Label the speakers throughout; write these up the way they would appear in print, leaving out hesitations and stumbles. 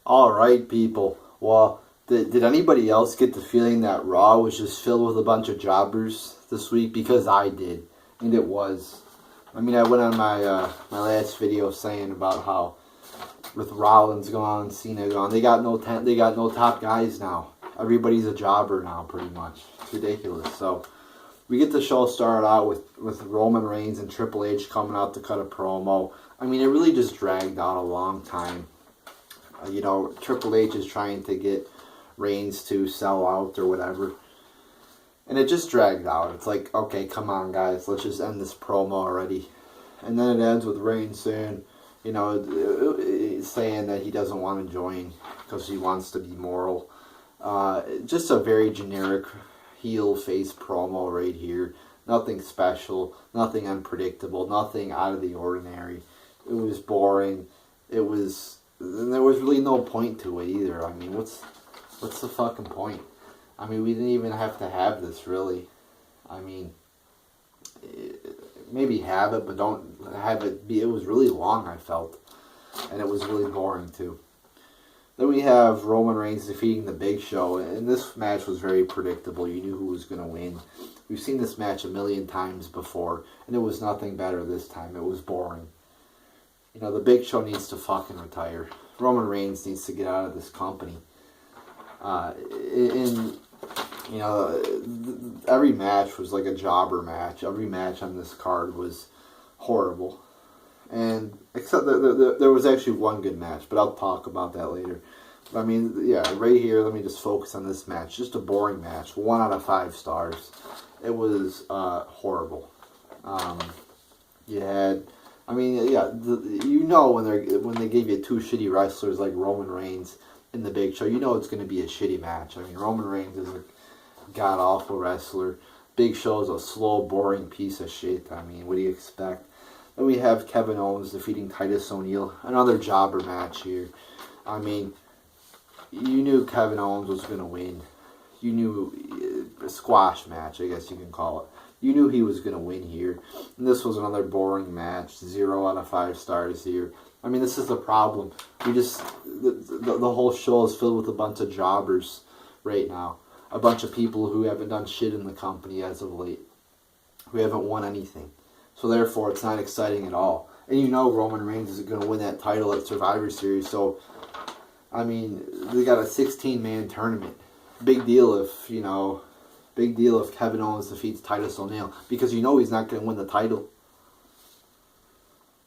Speaker 1: All right, people. Well, did anybody else get the feeling that Raw was just filled with a bunch of jobbers this week? Because I did, and it was. I mean, I went on my last video saying about how with Rollins gone, Cena gone, they got no top guys now. Everybody's a jobber now, pretty much. It's ridiculous. So we get the show started out with Roman Reigns and Triple H coming out to cut a promo. I mean, it really just dragged out a long time. Triple H is trying to get Reigns to sell out or whatever. And it just dragged out. It's like, okay, come on, guys. Let's just end this promo already. And then it ends with Reigns saying, saying that he doesn't want to join because he wants to be moral. Just a very generic heel face promo right here. Nothing special. Nothing unpredictable. Nothing out of the ordinary. It was boring. And there was really no point to it either. I mean, what's the fucking point? I mean, we didn't even have to have this, really. I mean, maybe have it, but don't have it be. It was really long, I felt. And it was really boring, too. Then we have Roman Reigns defeating the Big Show. And this match was very predictable. You knew who was going to win. We've seen this match a million times before. And it was nothing better this time. It was boring. The Big Show needs to fucking retire. Roman Reigns needs to get out of this company. Every match was like a jobber match. Every match on this card was horrible. And except there was actually one good match, but I'll talk about that later. But I mean, yeah, right here, let me just focus on this match. Just a boring match. 1 out of 5 stars. It was horrible. You had... I mean, yeah, when they give you 2 shitty wrestlers like Roman Reigns and the Big Show, you know it's going to be a shitty match. I mean, Roman Reigns is a god-awful wrestler. Big Show is a slow, boring piece of shit. I mean, what do you expect? Then we have Kevin Owens defeating Titus O'Neil. Another jobber match here. I mean, you knew Kevin Owens was going to win. You knew a squash match, I guess you can call it. You knew he was going to win here. And this was another boring match. 0 out of 5 stars here. I mean, this is the problem. The whole show is filled with a bunch of jobbers right now. A bunch of people who haven't done shit in the company as of late. Who haven't won anything. So therefore, it's not exciting at all. And you know Roman Reigns is going to win that title at Survivor Series. So, I mean, they got a 16-man tournament. Big deal if Kevin Owens defeats Titus O'Neil. Because you know he's not going to win the title.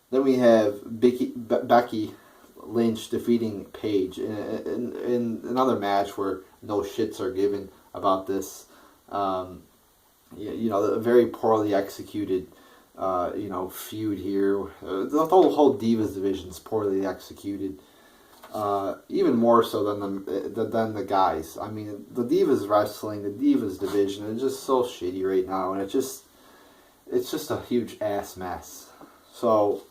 Speaker 1: Then we have Becky Lynch defeating Paige. In another match where no shits are given about this. A very poorly executed feud here. The whole Divas division is poorly executed. Even more so than the guys. I mean, the Divas wrestling, the Divas division is just so shitty right now, and it's just a huge ass mess. So,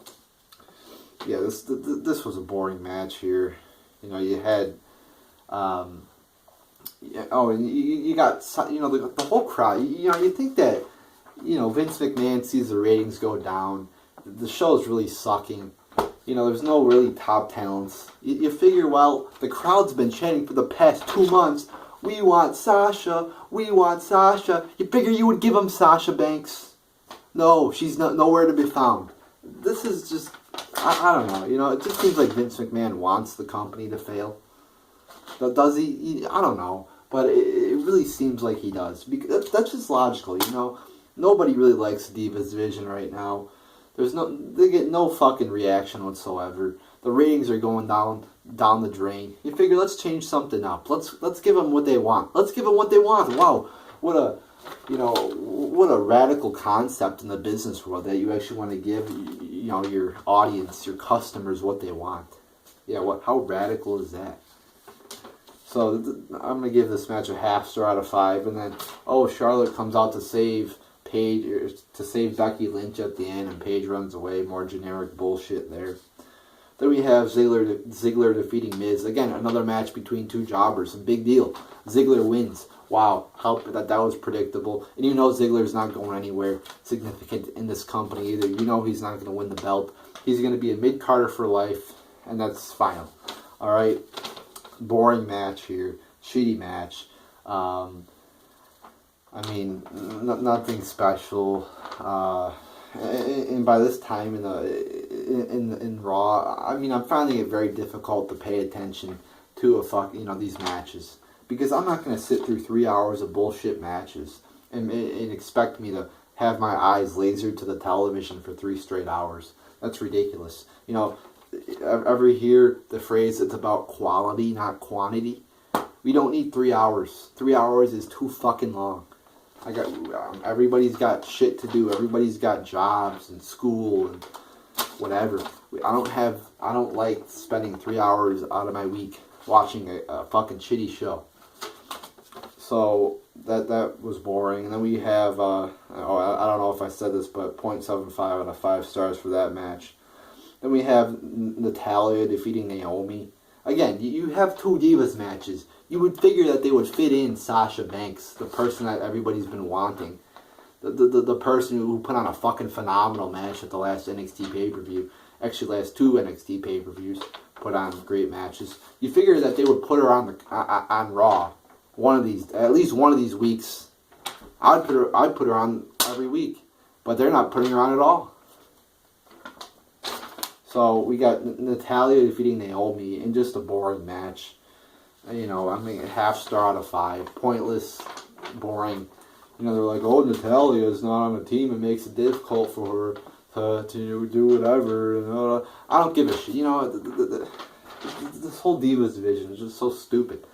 Speaker 1: yeah, this was a boring match here. You had, and you got the whole crowd. You think that Vince McMahon sees the ratings go down. The show's really sucking. There's no really top talents. You figure, well, the crowd's been chanting for the past 2 months, we want Sasha, we want Sasha. You figure you would give them Sasha Banks? No, she's nowhere to be found. This is just, I don't know. It just seems like Vince McMahon wants the company to fail. Does he? I don't know. But it really seems like he does. Because that's just logical, Nobody really likes the Divas division right now. They get no fucking reaction whatsoever. The ratings are going down the drain. You figure, let's change something up. Let's give them what they want. Let's give them what they want. Wow, what a radical concept in the business world that you actually want to give your audience, your customers, what they want. Yeah, how radical is that? So I'm gonna give this match a half star out of 5, and then Charlotte comes out to save Paige, or to save Becky Lynch at the end, and Paige runs away. More generic bullshit there. Then we have Ziggler defeating Miz. Again, another match between 2 jobbers. A big deal. Ziggler wins. Wow, that was predictable. And Ziggler's not going anywhere significant in this company either. He's not going to win the belt. He's going to be a mid-carder for life, and that's final. All right. boring match here, shitty match. I mean, nothing special. And by this time in Raw, I mean, I'm finding it very difficult to pay attention to these matches, because I'm not gonna sit through 3 hours of bullshit matches and expect me to have my eyes lasered to the television for 3 straight hours. That's ridiculous. You know, ever hear the phrase, it's about quality, not quantity? We don't need 3 hours. 3 hours is too fucking long. Everybody's got shit to do. Everybody's got jobs and school and whatever. I don't like spending 3 hours out of my week watching a fucking shitty show. So that was boring. And then we have, I don't know if I said this, but 0.75 out of 5 stars for that match. Then we have Natalya defeating Naomi. Again, you have 2 Divas matches. You would figure that they would fit in Sasha Banks, the person that everybody's been wanting. The person who put on a fucking phenomenal match at the last NXT pay-per-view. Actually, last 2 NXT pay-per-views put on great matches. You figure that they would put her on Raw at least one of these weeks. I'd put her on every week, but they're not putting her on at all. So we got Natalya defeating Naomi in just a boring match. You know, I mean, half star out of 5. Pointless, boring. You know, they're like, oh, Natalya is not on the team. It makes it difficult for her to do whatever. And, I don't give a shit. You know, this whole Divas division is just so stupid.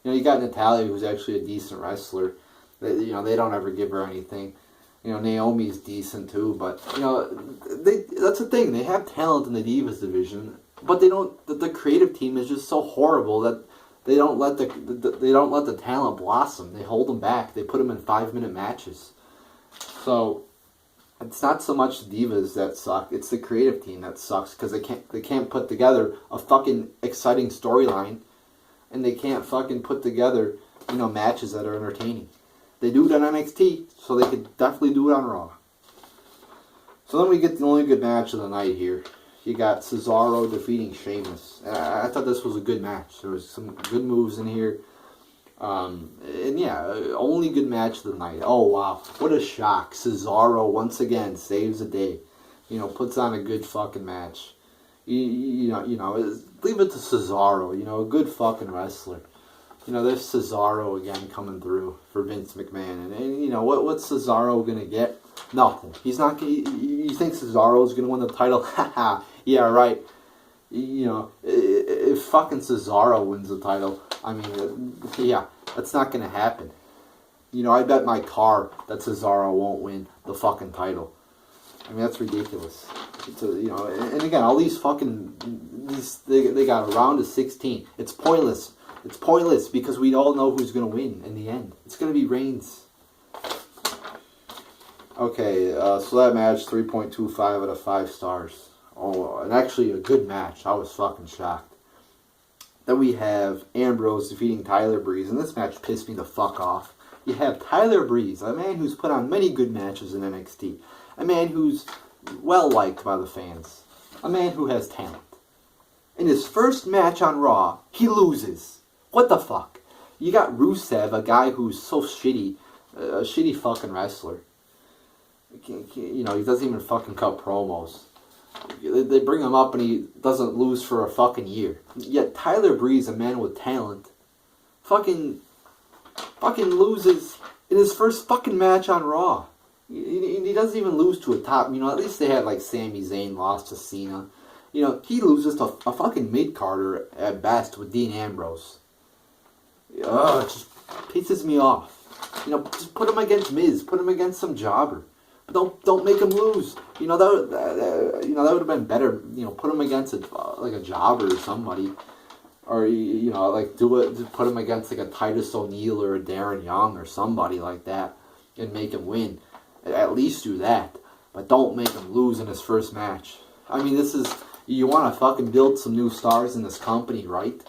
Speaker 1: You know, you got Natalya, who's actually a decent wrestler. You know, they don't ever give her anything. You know, Naomi's decent too, but, you know, that's the thing. They have talent in the Divas division, but they don't. The creative team is just so horrible that they don't let the talent blossom. They hold them back. They put them in 5-minute matches. So it's not so much the Divas that suck. It's the creative team that sucks, because they can't put together a fucking exciting storyline, and they can't fucking put together, you know, matches that are entertaining. They do it on NXT, so they could definitely do it on Raw. So then we get the only good match of the night here. You got Cesaro defeating Sheamus. I thought this was a good match. There was some good moves in here. And yeah, only good match of the night. Oh, wow. What a shock. Cesaro, once again, saves the day. You know, puts on a good fucking match. You know, leave it to Cesaro. You know, a good fucking wrestler. You know, there's Cesaro again coming through for Vince McMahon. And you know, what's Cesaro going to get? Nothing. He's not going to... You think Cesaro's going to win the title? Haha. Yeah, right. You know, if fucking Cesaro wins the title, I mean, yeah, that's not going to happen. You know, I bet my car that Cesaro won't win the fucking title. I mean, that's ridiculous. You know, and again, all these fucking... They got a round of 16. It's pointless. It's pointless because we all know who's going to win in the end. It's going to be Reigns. Okay, so that match, 3.25 out of 5 stars. Oh, and actually a good match. I was fucking shocked. Then we have Ambrose defeating Tyler Breeze, and this match pissed me the fuck off. You have Tyler Breeze, a man who's put on many good matches in NXT. A man who's well-liked by the fans. A man who has talent. In his first match on Raw, he loses. What the fuck? You got Rusev, a guy who's so shitty, a shitty fucking wrestler. You know, he doesn't even fucking cut promos. They bring him up and he doesn't lose for a fucking year. Yet Tyler Breeze, a man with talent, fucking loses in his first fucking match on Raw. He doesn't even lose to a top. You know, at least they had like Sami Zayn lost to Cena. You know, he loses to a fucking mid-carder at best with Dean Ambrose. Ugh, it just pisses me off. You know, just put him against Miz. Put him against some jobber. But don't make him lose. You know, that would have been better. You know, put him against like a jobber or somebody. Or, you know, like put him against like a Titus O'Neil or a Darren Young or somebody like that. And make him win. At least do that. But don't make him lose in his first match. I mean, you want to fucking build some new stars in this company, right?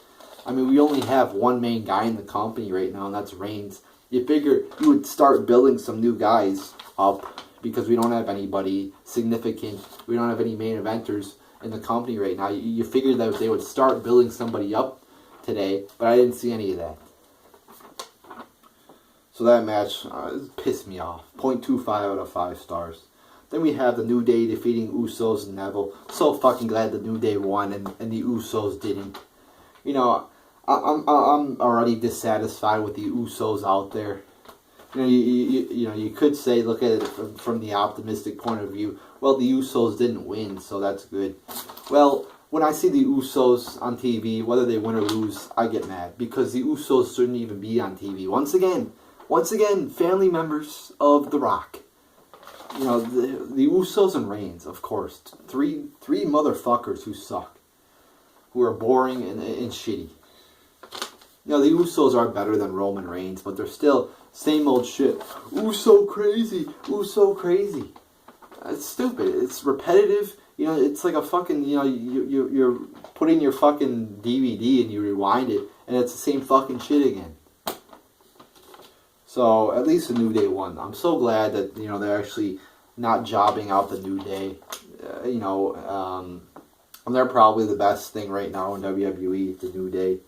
Speaker 1: I mean, we only have one main guy in the company right now, and that's Reigns. You figure you would start building some new guys up because we don't have anybody significant. We don't have any main eventers in the company right now. You figure that they would start building somebody up today, but I didn't see any of that. So that match pissed me off. 0.25 out of 5 stars. Then we have the New Day defeating Usos and Neville. So fucking glad the New Day won and the Usos didn't. You know, I'm already dissatisfied with the Usos out there. You know, you could say, look at it from the optimistic point of view. Well, the Usos didn't win, so that's good. Well, when I see the Usos on TV, whether they win or lose, I get mad because the Usos shouldn't even be on TV. Once again, family members of The Rock. You know, the Usos and Reigns, of course. Three motherfuckers who suck. Who are boring and shitty. You know, the Usos are better than Roman Reigns, but they're still same old shit. Uso crazy. Uso crazy. It's stupid. It's repetitive. You know, it's like a fucking, you know, you're putting your fucking DVD and you rewind it, and it's the same fucking shit again. So, at least the New Day won. I'm so glad that, you know, they're actually not jobbing out the New Day. You know, and they're probably the best thing right now in WWE, the New Day.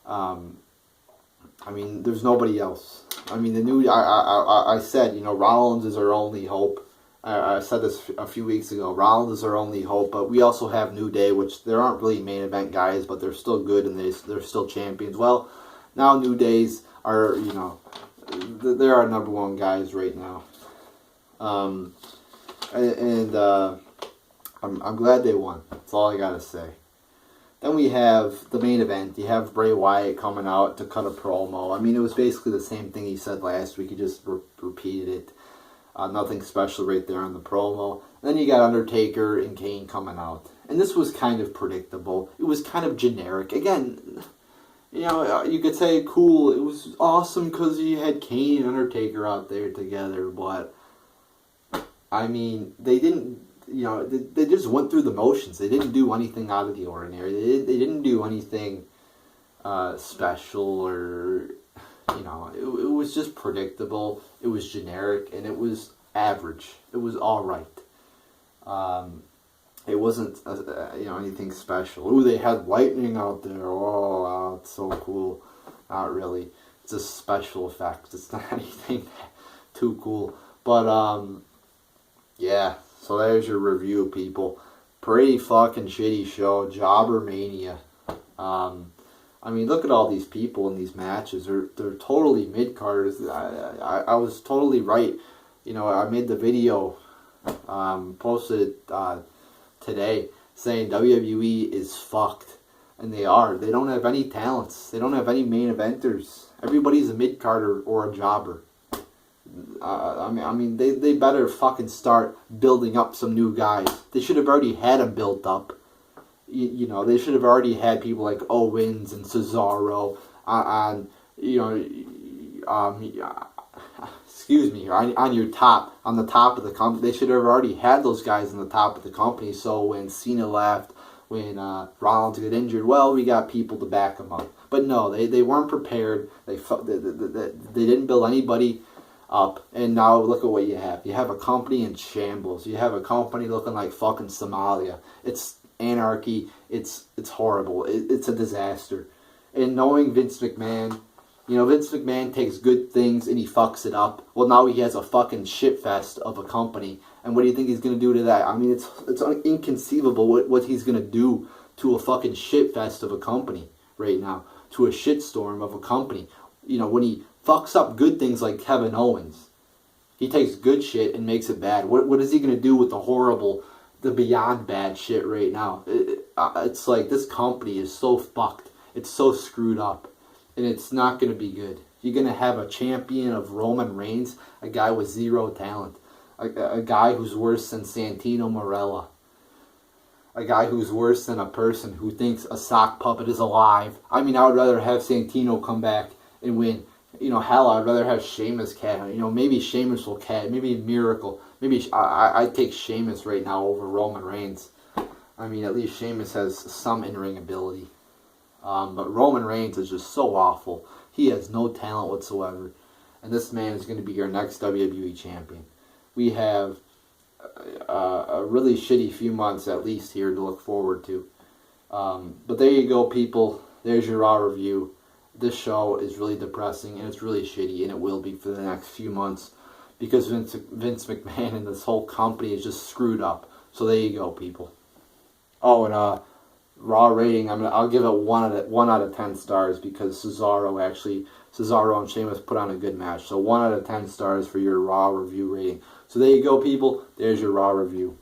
Speaker 1: I mean, there's nobody else. I mean, I said, you know, Rollins is our only hope. I said this a few weeks ago. Rollins is our only hope, but we also have New Day, which there aren't really main event guys, but they're still good and they're still champions. Well, now New Days are, you know, they're our number one guys right now. I'm glad they won. That's all I gotta say. Then we have the main event. You have Bray Wyatt coming out to cut a promo. I mean, it was basically the same thing he said last week. He just repeated it. Nothing special right there on the promo. Then you got Undertaker and Kane coming out. And this was kind of predictable. It was kind of generic. Again, you know, you could say, cool, it was awesome because you had Kane and Undertaker out there together. But, I mean, they didn't, you know, they just went through the motions. They didn't do anything out of the ordinary. They didn't do anything special or, you know, it was just predictable. It was generic, and it was average. It was all right. It wasn't, you know, anything special. Ooh, they had lightning out there. Oh, wow, it's so cool. Not really. It's a special effect. It's not anything too cool. But, yeah. So there's your review, people. Pretty fucking shitty show. JOBBERMANIA. I mean, look at all these people in these matches. They're totally mid-carders. I was totally right. You know, I made the video, posted today, saying WWE is fucked. And they are. They don't have any talents. They don't have any main eventers. Everybody's a mid-carder or a jobber. I mean, they better fucking start building up some new guys. They should have already had them built up. You know, they should have already had people like Owens and Cesaro on excuse me, on the top of the company. They should have already had those guys on the top of the company. So when Cena left, when Rollins got injured, well, we got people to back them up. But no, they weren't prepared. They didn't build anybody up, and now look at what you have. You have a company in shambles. You have a company looking like fucking Somalia. It's anarchy. It's horrible. It's a disaster. And knowing Vince McMahon, you know, Vince McMahon takes good things and he fucks it up. Well, now he has a fucking shitfest of a company. And what do you think he's going to do to that? I mean, it's inconceivable what he's going to do to a fucking shitfest of a company right now. To a shitstorm of a company. You know, when he fucks up good things like Kevin Owens. He takes good shit and makes it bad. What is he going to do with the beyond bad shit right now? It's like this company is so fucked. It's so screwed up. And it's not going to be good. You're going to have a champion of Roman Reigns, a guy with zero talent. A guy who's worse than Santino Marella. A guy who's worse than a person who thinks a sock puppet is alive. I mean, I would rather have Santino come back and win. You know, hell, I'd rather have Sheamus cat. You know, maybe Sheamus will cat. Maybe Miracle. Maybe I'd take Sheamus right now over Roman Reigns. I mean, at least Sheamus has some in-ring ability. But Roman Reigns is just so awful. He has no talent whatsoever. And this man is going to be our next WWE champion. We have a really shitty few months at least here to look forward to. But there you go, people. There's your Raw review. This show is really depressing, and it's really shitty, and it will be for the next few months because Vince McMahon and this whole company is just screwed up. So there you go, people. Oh, and Raw rating, I'll give it 1 out of 10 stars because Cesaro and Sheamus put on a good match. So 1 out of 10 stars for your Raw review rating. So there you go, people. There's your Raw review.